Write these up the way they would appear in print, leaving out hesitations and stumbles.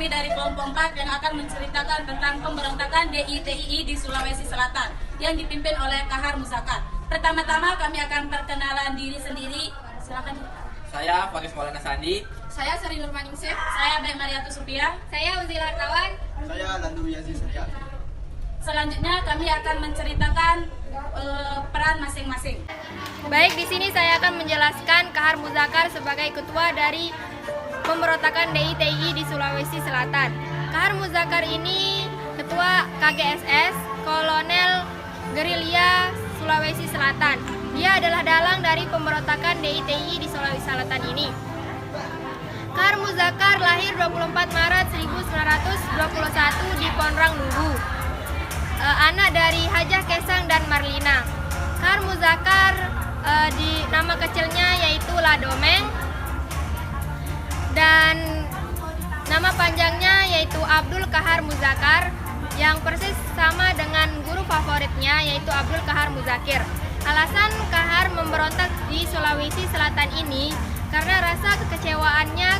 kami dari kelompok 4 yang akan menceritakan tentang pemberontakan DITII di Sulawesi Selatan yang dipimpin oleh Kahar Muzakar. Pertama-tama kami akan perkenalan diri sendiri. Silakan. Saya Faris Maulana Sandi. Saya Sari Nurmaningsih. Saya Baik Mariatu Supia. Saya Uzil Hartawan. Saya Landu Yazi Surya. Selanjutnya kami akan menceritakan peran masing-masing. Baik, di sini saya akan menjelaskan Kahar Muzakar sebagai ketua dari pemberontakan DITII di Sulawesi Selatan. Kahar Muzakar ini ketua KGSS, Kolonel Gerilya Sulawesi Selatan. Dia adalah dalang dari pemberontakan DITII di Sulawesi Selatan ini. Kahar Muzakar lahir 24 Maret 1921 di Ponrang Nunggu. Anak dari Hajah Kesang dan Marlina. Kahar Muzakar di nama kecilnya yaitu Ladomeng dan nama panjangnya yaitu Abdul Kahar Muzakar yang persis sama dengan guru favoritnya yaitu Abdul Kahar Muzakir. Alasan Kahar memberontak di Sulawesi Selatan ini karena rasa kekecewaannya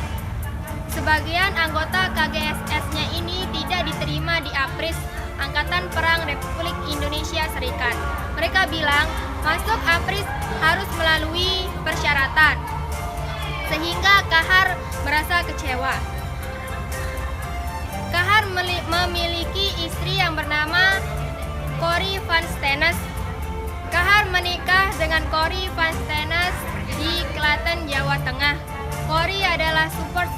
sebagian anggota KGSS-nya ini tidak diterima di APRIS, Angkatan Perang Republik Indonesia Serikat. Mereka bilang masuk APRIS harus melalui persyaratan, sehingga Kahar merasa kecewa. Kahar memiliki istri yang bernama Corrie van Steenes. Kahar menikah dengan Corrie van Steenes di Klaten, Jawa Tengah. Corrie adalah support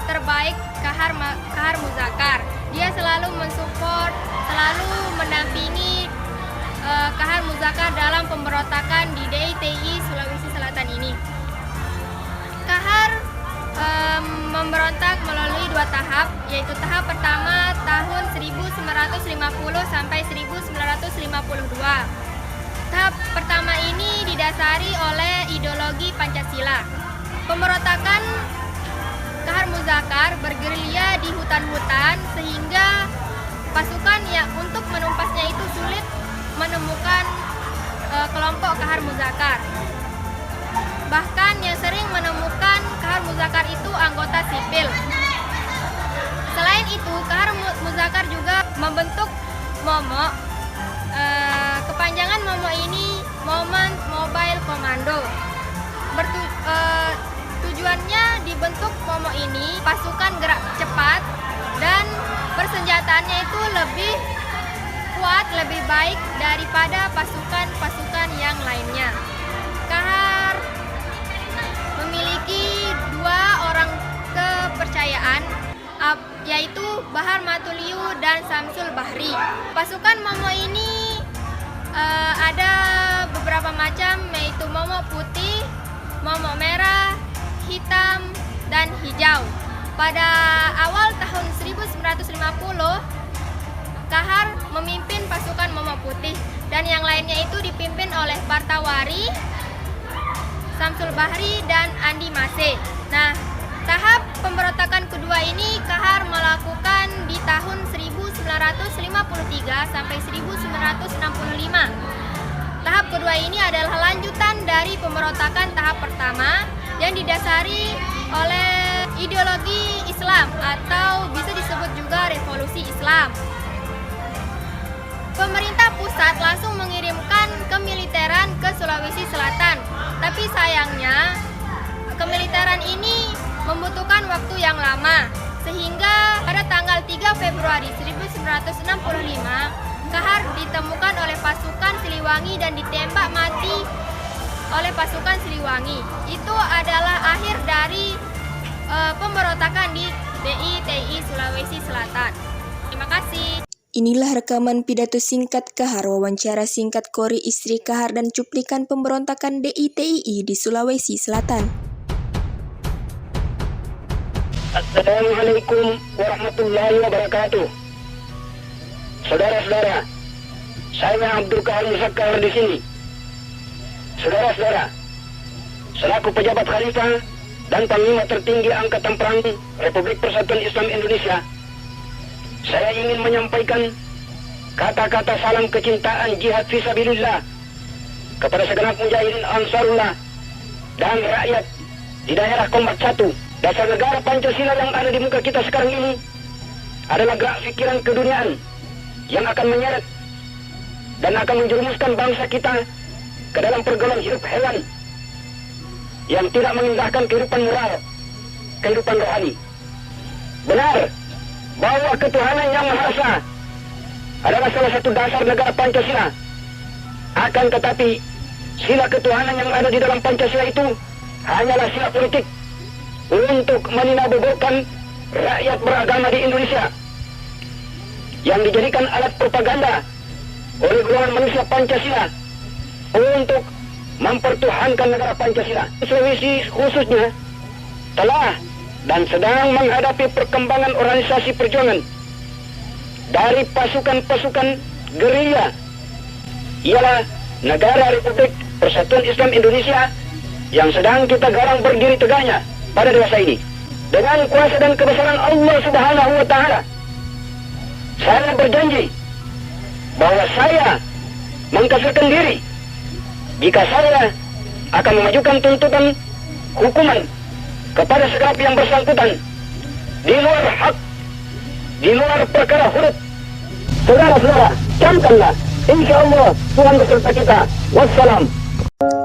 terbaik Kahar Muzakar. Dia selalu mensupport, selalu mendampingi Kahar Muzakar dalam pemberontakan di DITII Sulawesi Selatan ini. Kahar memberontak melalui 2 tahap, yaitu tahap pertama tahun 1950 sampai 1952. Tahap pertama ini didasari oleh ideologi Pancasila. Pemberontakan Kahar Muzakar bergerilya di hutan-hutan sehingga pasukan yang untuk menumpasnya itu sulit menemukan kelompok Kahar Muzakar. Bahkan yang sering menemukan Kahar Muzakar itu anggota sipil. Selain itu, Kahar Muzakar juga membentuk MOMO. Kepanjangan MOMO ini Moment Mobile Commando. Tujuannya dibentuk MOMO ini pasukan gerak cepat dan persenjataannya itu lebih kuat, lebih baik daripada pasukan-pasukan yang lainnya. Kahar memiliki 2 orang kepercayaan, yaitu Bahar Matuliu dan Samsul Bahri. Pasukan MOMO ini ada beberapa macam, yaitu MOMO putih, MOMO merah, hitam, dan hijau. Pada awal tahun 1950, Kahar memimpin pasukan MOMO putih dan yang lainnya itu dipimpin oleh Partawari, Samsul Bahri, dan Andi Mase. Nah, tahap pemberontakan kedua ini Kahar melakukan di tahun 1953 sampai 1965. Tahap kedua ini adalah lanjutan dari pemberontakan tahap pertama yang didasari oleh ideologi Islam atau bisa disebut juga revolusi Islam. Pemerintah pusat langsung mengirimkan kemiliteran ke Sulawesi Selatan, tapi sayangnya kemiliteran ini membutuhkan waktu yang lama, sehingga pada tanggal 3 Februari 1965 Kahar ditemukan oleh pasukan Siliwangi dan ditembak mati oleh pasukan Siliwangi. Itu adalah akhir dari pemberontakan di DITII Sulawesi Selatan. Terima kasih. Inilah rekaman pidato singkat Kahar, wawancara singkat Corrie istri Kahar dan cuplikan pemberontakan DITII di Sulawesi Selatan. Assalamualaikum warahmatullahi wabarakatuh. Saudara-saudara, saya Abdul Kahar Muzakar di sini. Saudara-saudara, selaku pejabat khalifah dan panglima tertinggi Angkatan Perang Republik Persatuan Islam Indonesia, saya ingin menyampaikan kata-kata salam kecintaan jihad fisabilillah kepada segenap mujahidin Ansarullah dan rakyat di daerah Kombat 1 Dasar negara Pancasila yang ada di muka kita sekarang ini adalah gerak pikiran keduniaan yang akan menyeret dan akan menjerumuskan bangsa kita ke dalam pergaulan hidup hewan yang tidak mengindahkan kehidupan moral, kehidupan rohani. Benar bahwa ketuhanan yang Maha Esa adalah salah satu dasar negara Pancasila. Akan tetapi, sila ketuhanan yang ada di dalam Pancasila itu hanyalah sila politik untuk meninabobokan rakyat beragama di Indonesia yang dijadikan alat propaganda oleh golongan manusia Pancasila untuk mempertuhankan negara Pancasila. Sulawesi khususnya telah dan sedang menghadapi perkembangan organisasi perjuangan dari pasukan-pasukan gerilya, ialah Negara Republik Persatuan Islam Indonesia yang sedang kita garang berdiri tegaknya pada dewasa ini. Dengan kuasa dan kebesaran Allah Subhanahu wa Ta'ala, saya berjanji bahwa saya mengkafirkan diri jika saya akan memajukan tuntutan hukuman kepada segenap yang bersangkutan di luar hak, di luar perkara huruf. Saudara-saudara, camkanlah, insya Allah Tuhan beserta kita. Wassalam.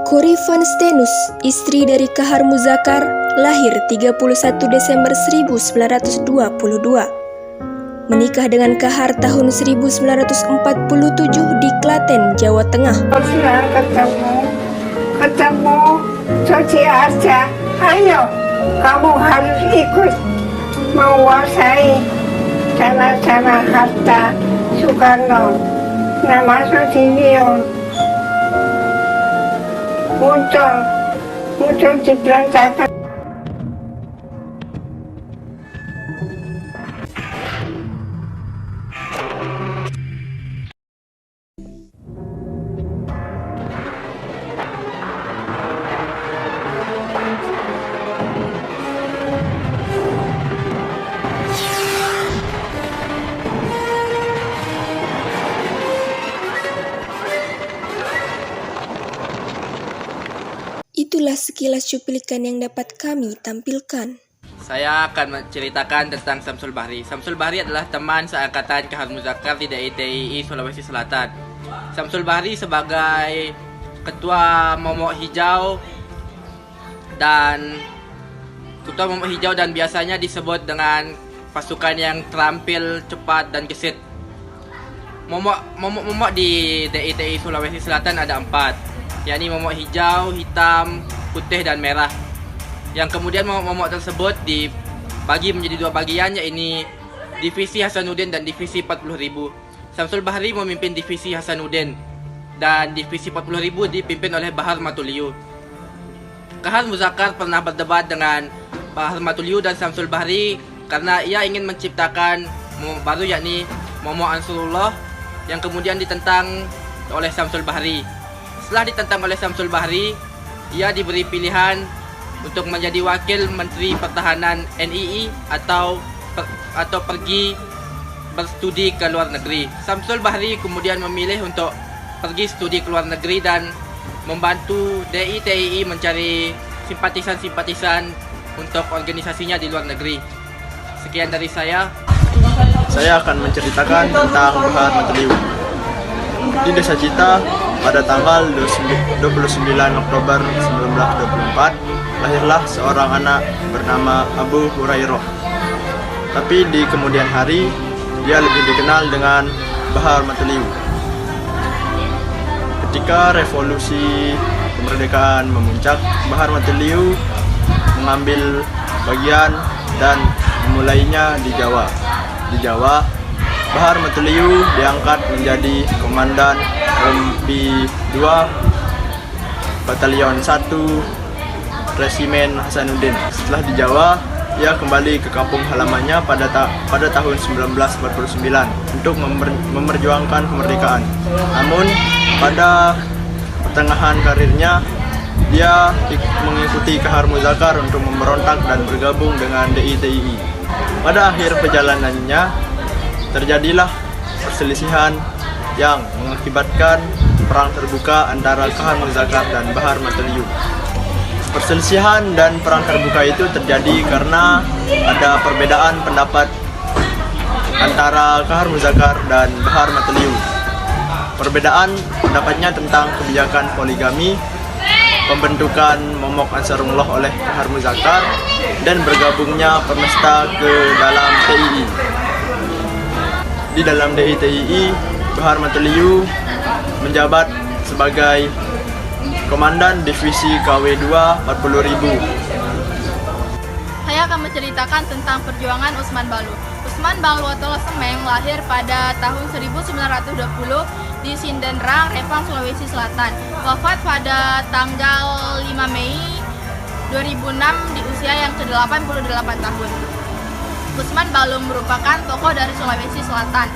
Kori Van Steenus, istri dari Kahar Muzakar, lahir 31 Desember 1922. Menikah dengan Kahar tahun 1947 di Klaten, Jawa Tengah. Sudah ketemu cuci aja. Ayo, kamu harus ikut menguasai cara-cara harta Soekarno. Nama Sutinio muncul di berantakan. Itulah sekilas cuplikan yang dapat kami tampilkan. Saya akan menceritakan tentang Samsul Bahri. Samsul Bahri adalah teman seangkatan Kahar Muzakar di DITII Sulawesi Selatan. Samsul Bahri sebagai ketua Momok Hijau dan biasanya disebut dengan pasukan yang terampil, cepat dan gesit. Momok di DITII Sulawesi Selatan ada 4, yakni momok hijau, hitam, putih dan merah. Yang kemudian momok tersebut dibagi menjadi 2 bagian, yakni divisi Hasanuddin dan divisi 40.000. Samsul Bahri memimpin divisi Hasanuddin dan divisi 40.000 dipimpin oleh Bahar Matuliu. Kahar Muzakar pernah berdebat dengan Bahar Matuliu dan Samsul Bahri karena ia ingin menciptakan momok baru, yakni momok Ansarullah, yang kemudian ditentang oleh Samsul Bahri. Setelah ditentang oleh Samsul Bahri, ia diberi pilihan untuk menjadi wakil Menteri Pertahanan NII atau pergi berstudi ke luar negeri. Samsul Bahri kemudian memilih untuk pergi studi ke luar negeri dan membantu DITII mencari simpatisan-simpatisan untuk organisasinya di luar negeri. Sekian dari saya. Saya akan menceritakan tentang Bahar Matuliu. Di Desa Cita, pada tanggal 29 Oktober 1924, lahirlah seorang anak bernama Abu Hurairah. Tapi di kemudian hari, dia lebih dikenal dengan Bahar Matuliu. Ketika revolusi kemerdekaan memuncak, Bahar Matuliu mengambil bagian dan memulainya di Jawa. Di Jawa, Bahar Matuliu diangkat menjadi komandan Rompi 2 Batalion 1 Resimen Hasanuddin. Setelah di Jawa, ia kembali ke kampung halamannya pada tahun 1949 untuk memperjuangkan kemerdekaan. Namun, pada pertengahan karirnya, dia mengikuti Kahar Muzakar untuk memberontak dan bergabung dengan DITII. Pada akhir perjalanannya, terjadilah perselisihan yang mengakibatkan perang terbuka antara Kahar Muzakar dan Bahar Matuliu. Perselisihan dan perang terbuka itu terjadi karena ada perbedaan pendapat antara Kahar Muzakar dan Bahar Matuliu. Perbedaan pendapatnya tentang kebijakan poligami, pembentukan Momok Ansarullah oleh Kahar Muzakar, dan bergabungnya Permesta ke dalam TII. Di dalam DITII, Bahar Matuliu menjabat sebagai Komandan Divisi KW2 40.000. Saya akan menceritakan tentang perjuangan Usman Balu. Usman Balu atau Semeng lahir pada tahun 1920 di Sindenrang, Rempang, Sulawesi Selatan. Wafat pada tanggal 5 Mei 2006 di usia yang ke-88 tahun. Usman Balu merupakan tokoh dari Sulawesi Selatan.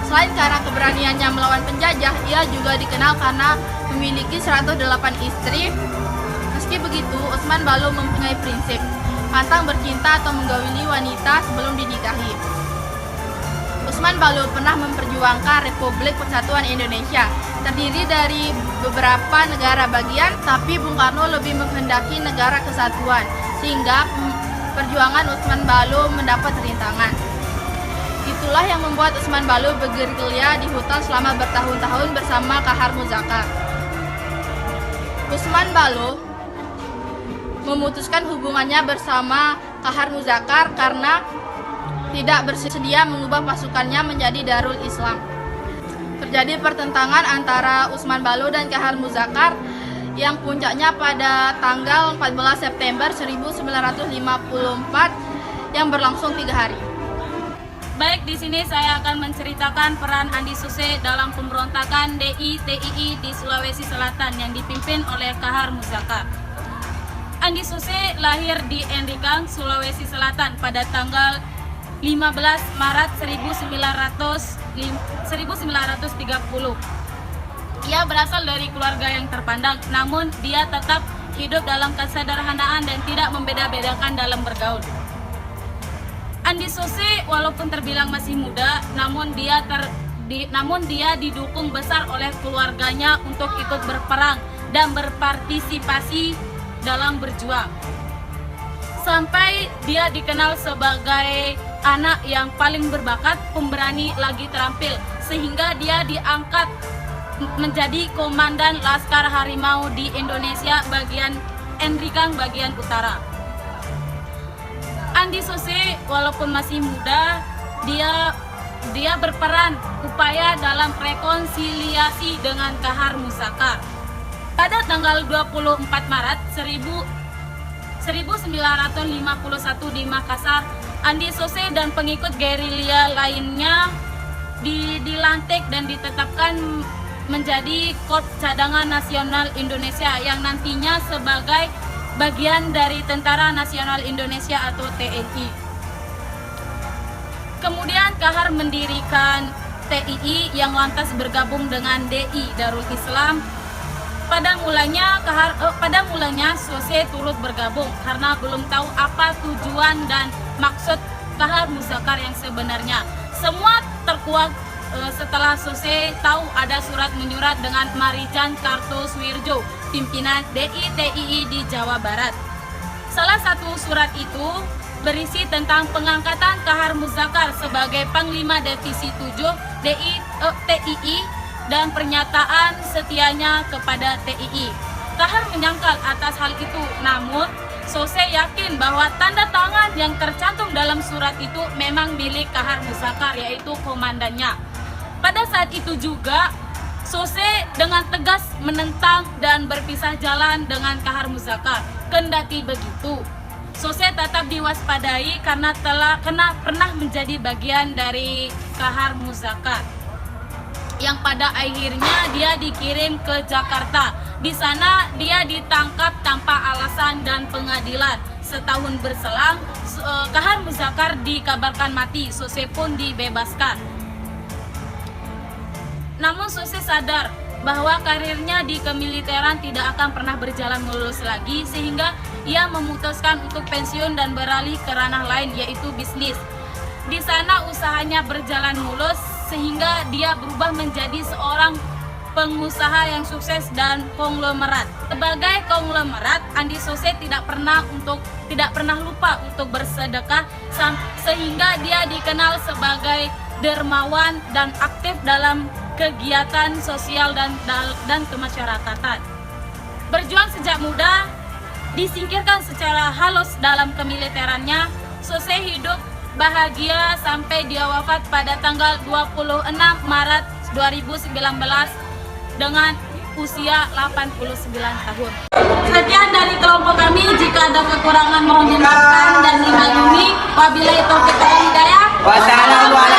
Selain karena keberaniannya melawan penjajah, ia juga dikenal karena memiliki 108 istri. Meski begitu, Usman Balu mempunyai prinsip pantang bercinta atau menggauli wanita sebelum dinikahi. Usman Balu pernah memperjuangkan Republik Persatuan Indonesia, terdiri dari beberapa negara bagian, tapi Bung Karno lebih menghendaki negara kesatuan, sehingga perjuangan Usman Balu mendapat rintangan. Itulah yang membuat Usman Balu bergerilya di hutan selama bertahun-tahun bersama Kahar Muzakar. Usman Balu memutuskan hubungannya bersama Kahar Muzakar karena tidak bersedia mengubah pasukannya menjadi Darul Islam. Terjadi pertentangan antara Usman Balu dan Kahar Muzakar yang puncaknya pada tanggal 14 September 1954 yang berlangsung 3 hari. Baik, di sini saya akan menceritakan peran Andi Suse dalam pemberontakan DITII di Sulawesi Selatan yang dipimpin oleh Kahar Muzakar. Andi Suse lahir di Enrikang, Sulawesi Selatan pada tanggal 15 Maret 1930. Ia berasal dari keluarga yang terpandang, namun dia tetap hidup dalam kesederhanaan dan tidak membeda-bedakan dalam bergaul. Andi Suse walaupun terbilang masih muda, namun dia didukung besar oleh keluarganya untuk ikut berperang dan berpartisipasi dalam berjuang. Sampai dia dikenal sebagai anak yang paling berbakat, pemberani lagi terampil, sehingga dia diangkat menjadi Komandan Laskar Harimau di Indonesia bagian Enrikang bagian utara. Andi Suse walaupun masih muda, dia berperan upaya dalam rekonsiliasi dengan Kahar Muzakar. Pada tanggal 24 Maret 1951 di Makassar, Andi Suse dan pengikut gerilya lainnya dilantik dan ditetapkan menjadi Korps Cadangan Nasional Indonesia yang nantinya sebagai bagian dari Tentara Nasional Indonesia atau TNI. Kemudian Kahar mendirikan TII yang lantas bergabung dengan DI Darul Islam. Pada mulanya Suse turut bergabung karena belum tahu apa tujuan dan maksud Kahar Muzakar yang sebenarnya. Semua terkuak setelah Suse tahu ada surat menyurat dengan Marijan Kartosuwirjo, pimpinan DITII di Jawa Barat. Salah satu surat itu berisi tentang pengangkatan Kahar Muzakar sebagai Panglima Divisi 7 TII dan pernyataan setianya kepada TII. Kahar menyangkal atas hal itu, namun Suse yakin bahwa tanda tangan yang tercantum dalam surat itu memang milik Kahar Muzakar, yaitu komandannya. Pada saat itu juga Suse dengan tegas menentang dan berpisah jalan dengan Kahar Muzakar. Kendati begitu, Suse tetap diwaspadai karena pernah menjadi bagian dari Kahar Muzakar, yang pada akhirnya dia dikirim ke Jakarta. Di sana dia ditangkap tanpa alasan dan pengadilan. Setahun berselang, Kahar Muzakar dikabarkan mati. Suse pun dibebaskan. Namun Suse sadar bahwa karirnya di kemiliteran tidak akan pernah berjalan mulus lagi, sehingga ia memutuskan untuk pensiun dan beralih ke ranah lain, yaitu bisnis. Di sana usahanya berjalan mulus sehingga dia berubah menjadi seorang pengusaha yang sukses dan konglomerat. Sebagai konglomerat, Andi Sose tidak pernah lupa untuk bersedekah sehingga dia dikenal sebagai dermawan dan aktif dalam kegiatan sosial dan kemasyarakatan. Berjuang sejak muda, disingkirkan secara halus dalam kemiliterannya, Sose hidup bahagia sampai dia wafat pada tanggal 26 Maret 2019 dengan usia 89 tahun. Sekian dari kelompok kami, jika ada kekurangan mohon dimaafkan dan dimaklumi. Wabillahi taufiq wal hidayah. Wassalamualaikum.